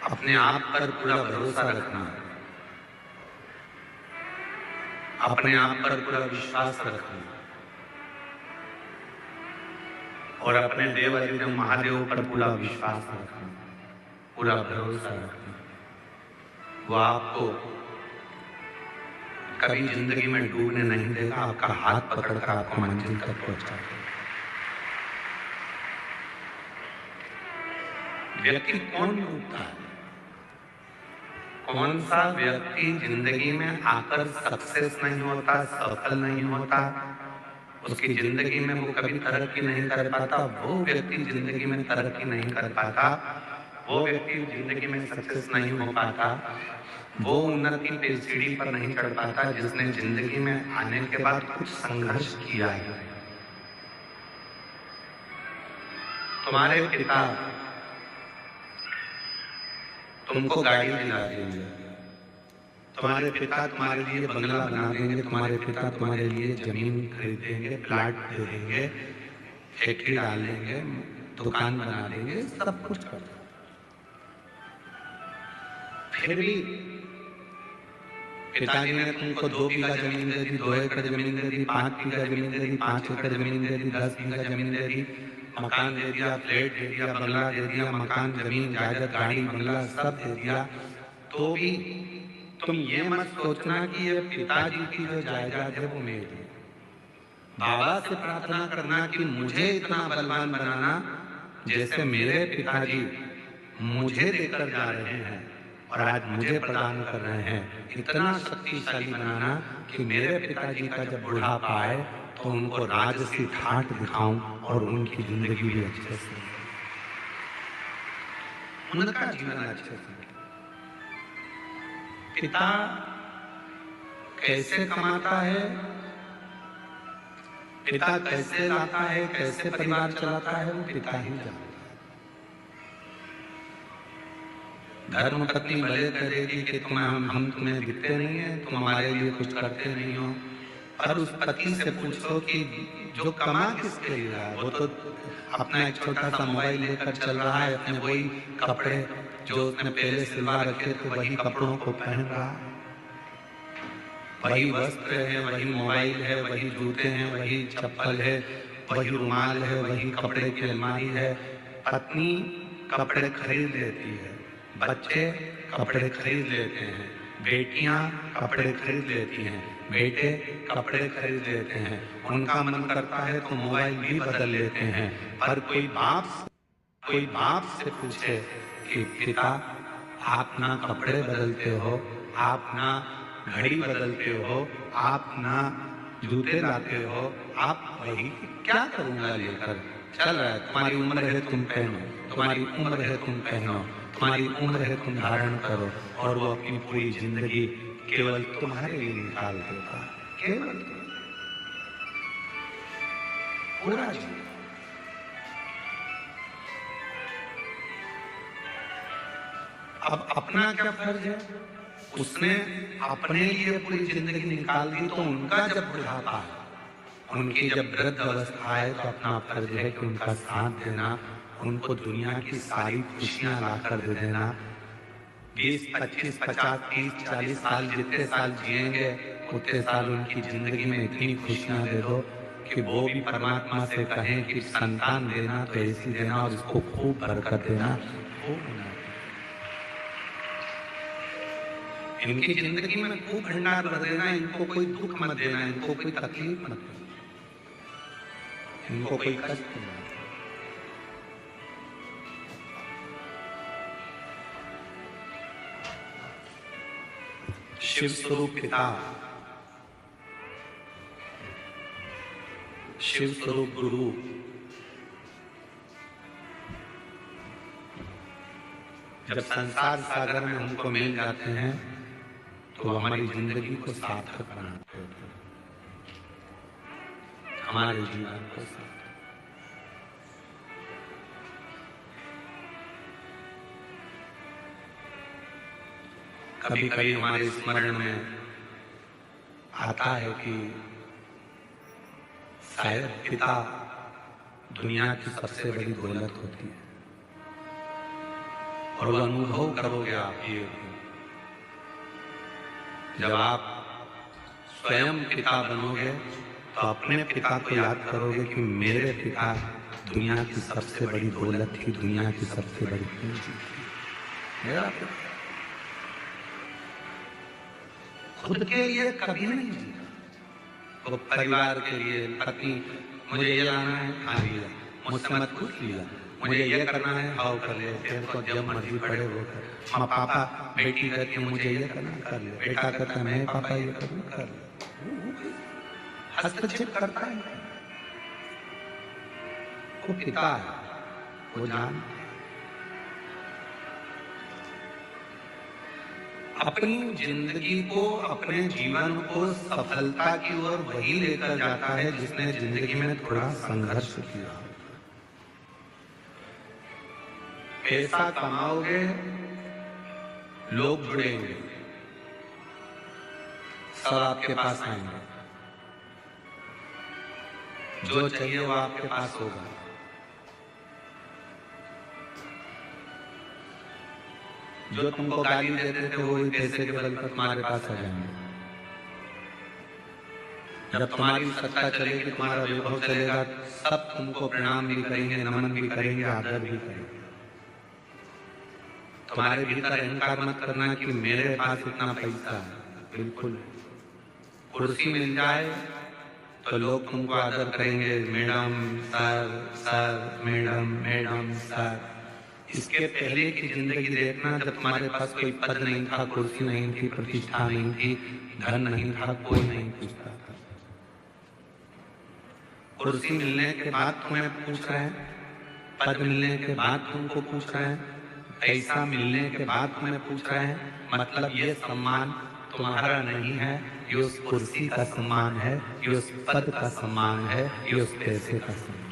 अपने आप पर पूरा भरोसा रखना, अपने आप पर पूरा विश्वास रखना और अपने देव अधिदेव महादेव पर पूरा विश्वास रखना, पूरा भरोसा रखना। वो आपको कभी जिंदगी में डूबने नहीं देगा, आपका हाथ पकड़कर आपको मंजिल तक पहुंचा देगा। व्यक्ति कौन डूबता है? कौन सा व्यक्ति जिंदगी में आकर सक्सेस नहीं होता, सफल नहीं होता, उसकी जिंदगी में वो कभी तरक्की नहीं कर पाता, वो व्यक्ति जिंदगी में तरक्की नहीं कर पाता, वो व्यक्ति जिंदगी में सक्सेस नहीं हो पाता, वो उन्नति पे सीढ़ी पर नहीं चढ़ पाता जिसने जिंदगी में आने के बाद कुछ संघर्ष किया है। तुम्हारे पिता तुमको गाड़ी दिला देंगे, तुम्हारे पिता तुम्हारे लिए बंगला बना देंगे, तुम्हारे पिता तुम्हारे लिए जमीन खरीद देंगे, प्लाट दे देंगे, फैक्ट्री डाल देंगे, दुकान बना देंगे, सब कुछ कर देंगे। फिर भी पिताजी ने तुमको 2 बीघा जमीन दे दी, 2 एकड़ जमीन दे दी, 5 बीघा जमीन दे दी, 5 एकड़ जमीन दे दी, 10 बीघा जमीन दे दी, मकान दे दिया, फ्लैट दे दिया, बंगला दे दिया, मकान, जमीन, जायदाद, गाड़ी, बंगला सब दे दिया, तो भी तुम ये मत सोचना कि ये पिताजी की जो जायदाद है वो मेरी है। बाबा से प्रार्थना करना कि मुझे इतना बलवान बनाना जैसे मेरे पिताजी मुझे देकर जा रहे हैं और आज मुझे प्रदान कर रहे हैं, इतना शक्तिशाली बनाना कि मेरे पिताजी का जब बुढ़ापा आए तो उनको राजसी ठाठ दिखाऊं और उनकी जिंदगी भी अच्छे से, उनका जीवन अच्छे से। पिता कैसे कमाता है, पिता कैसे लाता है, कैसे परिवार चलाता है, वो पिता ही जानता है। धर्म पत्नी भले करेगी कि हम तुम्हें दिखते नहीं है, तुम हमारे लिए कुछ करते नहीं हो, पर उस पति से पूछो कि जो कमा किसके लिए रहा है, वो तो अपना एक छोटा सा मोबाइल लेकर चल रहा है, अपने वही कपड़े जो उसने पहले सिलवा रखे थे वही कपड़ों को पहन रहा है, वही वस्त्र है, वही मोबाइल है, वही जूते हैं, वही चप्पल है, वही रुमाल है, वही कपड़े की अलमारी है। पत्नी कपड़े खरीद लेती है, बच्चे कपड़े खरीद लेते हैं, बेटियां कपड़े खरीद लेती हैं, बेटे कपड़े खरीद लेते हैं, उनका मन करता है तो मोबाइल भी बदल लेते हैं। पर कोई बाप से पूछे कि पिता आप ना कपड़े बदलते हो, आप ना घड़ी बदलते हो, आप ना जूते लाते हो, आप वही क्या करूंगा लेकर चल रहा है, तुम्हारी उम्र है तुम पहनो, तुम्हारी उम्र है तुम पहनो, तुम्हारी उम्र है तुम धारण करो, और वो अपनी पूरी जिंदगी केवल तुम्हारे लिए निकाल देता, केवल पूरा जीवन। अब अपना क्या फर्ज है, उसने अपने लिए पूरी जिंदगी निकाल दी, तो उनका जब बुढ़ापा है, उनकी जब वृद्ध अवस्था है, तो अपना फर्ज है कि उनका साथ देना, उनको दुनिया की सारी खुशियां लाकर दे देना। 20, 25, 50, 30, 40 साल जितने साल जिएंगे उतने साल उनकी जिंदगी में इतनी खुशियां दे दो कि वो भी परमात्मा से कहें कि संतान देना तो ऐसी देना और इसको खूब बरकत देना, खूब। इनकी जिंदगी में खूब भंडार भर देना, इनको कोई दुख मत देना, इनको कोई तकलीफ मत देना, इनको कोई कष्ट नहीं। शिव स्वरूप पिता, शिव स्वरूप गुरु, जब संसार सागर में हमको मिल जाते हैं तो हमारी जिंदगी को सार्थक बनाते हैं, हमारे जीवन को सार्थक। कभी कभी हमारे स्मरण में आता है कि शायद पिता दुनिया की सबसे बड़ी दौलत होती है, और वो अनुभव करोगे आप ये। जब आप स्वयं पिता बनोगे तो अपने पिता को याद करोगे कि मेरे पिता दुनिया की सबसे बड़ी दौलत थी, दुनिया की सबसे बड़ी पूंजी थी। मेरा पिता खुद के लिए कभी नहीं जीता, वो परिवार के लिए, पत्नी मुझे ये लाना है, हाँ लिया, मुझसे मत पूछ लिया, मुझे ये करना है, हाउ कर ले, फिर तो जब मर्जी पड़े वो कर। माँ पापा बेटी कहती है मुझे ये करना, कर ले, बेटा कहता है मैं पापा ये करना, कर ले। हस्तक्षेप करता है, वो पिता है, वो जान। अपनी जिंदगी को, अपने जीवन को सफलता की ओर वही लेकर जाता है जिसने जिंदगी में थोड़ा संघर्ष किया। पैसा कमाओगे, लोग जुड़ेंगे, सब आपके पास आएंगे, जो चाहिए वो आपके पास होगा। जो तुमको गाली देते थे वो ही पैसे के बल पर तुम्हारे पास आ जाएंगे। जब तुम्हारी सत्ता चलेगी, तुम्हारा वैभव चलेगा, सब तुमको प्रणाम भी करेंगे, नमन भी करेंगे, आदर भी करेंगे। तुम्हारे भीतर अहंकार मत करना कि मेरे पास इतना पैसा है। बिल्कुल, कुर्सी मिल जाए तो लोग तुमको आदर करेंगे, madam sir, sir madam, madam sir. इसके पहले की जिंदगी देखना, जब तुम्हारे पास कोई पद नहीं था, कुर्सी नहीं थी, प्रतिष्ठा नहीं थी, धन नहीं था, कोई नहीं पूछता था। कुर्सी मिलने के बाद तुम्हें पूछ रहे हैं, पद मिलने के बाद तुमको पूछ रहे हैं, पैसा मिलने के बाद तुम्हें पूछ रहे हैं। मतलब ये सम्मान तुम्हारा नहीं है, ये उस कुर्सी का सम्मान है, ये उस पद का सम्मान है, ये उस पैसे का सम्मान।